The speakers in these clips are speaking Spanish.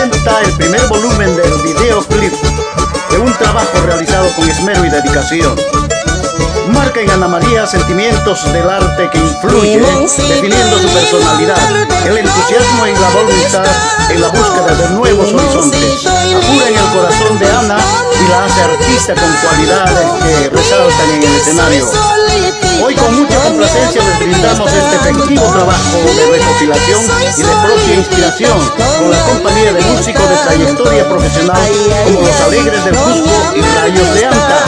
presenta el primer volumen del videoclip de un trabajo realizado con esmero y dedicación. Marca en Ana María sentimientos del arte que influye, definiendo su personalidad, el entusiasmo y la voluntad en la búsqueda de nuevos horizontes. Apura en el corazón de Ana y la hace artista con cualidades que resaltan en el escenario. Hoy con mucha complacencia les brindamos este efectivo trabajo de recopilación y de propia inspiración con la compañía de músicos de trayectoria profesional como Los Alegres del Cusco y Rayos de Anta.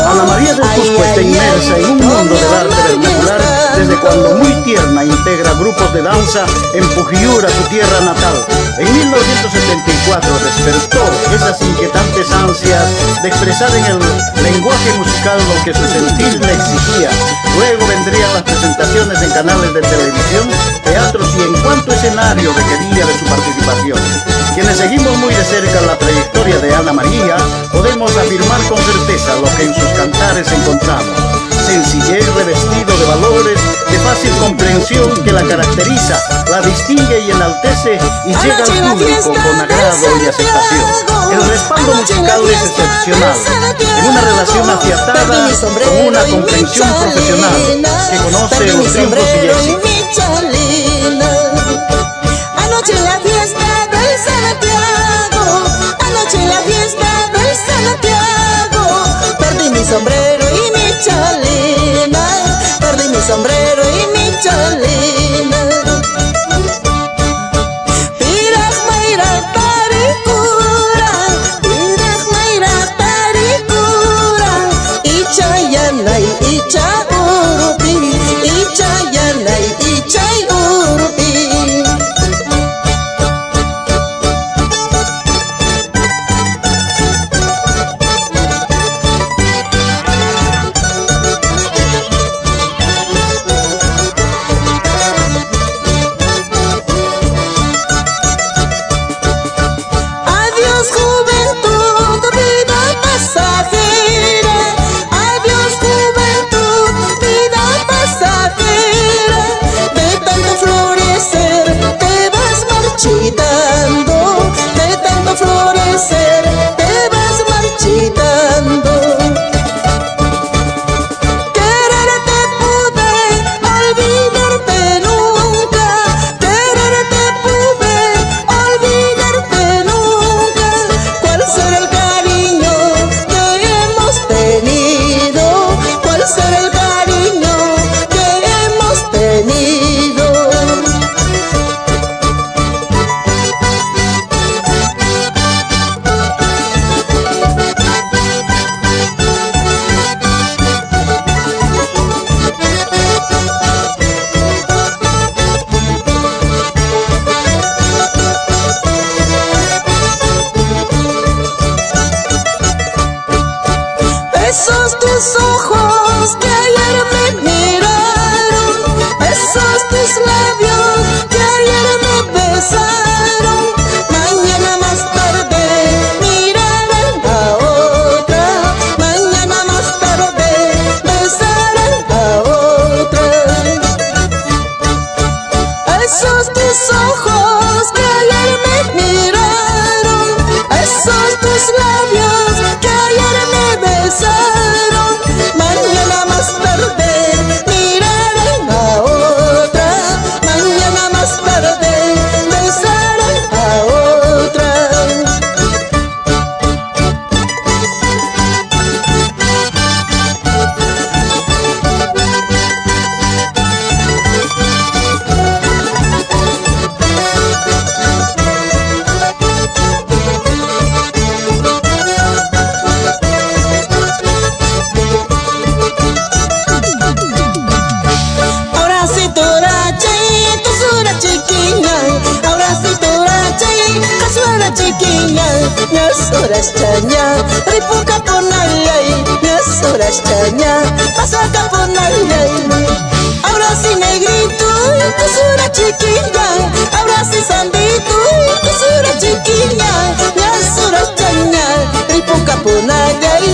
Ana María del Cusco está inmersa en un mundo del arte vernacular desde cuando muy tierna integra grupos de danza en Pujiura, su tierra natal. En 1974 despertó esas inquietantes ansias de expresar en el lenguaje musical lo que su sentir le exigía. Luego vendrían las presentaciones en canales de televisión, teatros y en cuanto escenario requería de su participación. Quienes seguimos muy de cerca la trayectoria de Ana María, podemos afirmar con certeza lo que en sus cantares encontramos: sencillez revestido de valores, de fácil comprensión que la caracteriza, la distingue y enaltece y llega al público con agrado y aceptación. El respaldo musical es excepcional, en una relación afiatada con una comprensión profesional que conoce los triunfos y éxitos. Anoche en la fiesta del Santiago, anoche en la fiesta del Santiago, perdí mi sombrero y mi chalina, perdí mi sombrero y mi chalina. Piraj mayra tarikura, piraj mayra tarikura, icha yanay icha urupi, icha yanay icha urupi. De tanto florecer te vas marchitando. Quererte pude, olvidarte nunca. Quererte pude, olvidarte nunca. ¿Cuál será el cariño que hemos tenido? ¿Cuál será el cariño que hemos tenido? Esos tus ojos que ayer me miraron, esos tus labios que ayer me besaron, mañana más tarde mirarán a otra, mañana más tarde besarán a otra. Esos tus ojos que ayer me miraron, esos tus labios que ayer me besaron, mañana más tarde mirarán a otra, mañana más tarde besarán a otra. Horas chanya, ripuka ponalay, las horas chanya, pasaka ponalay. Ahora sí negrito, tu sura chiquilla, ahora sí sandito, tu sura chiquilla, las horas chanya, ripuka ponalay,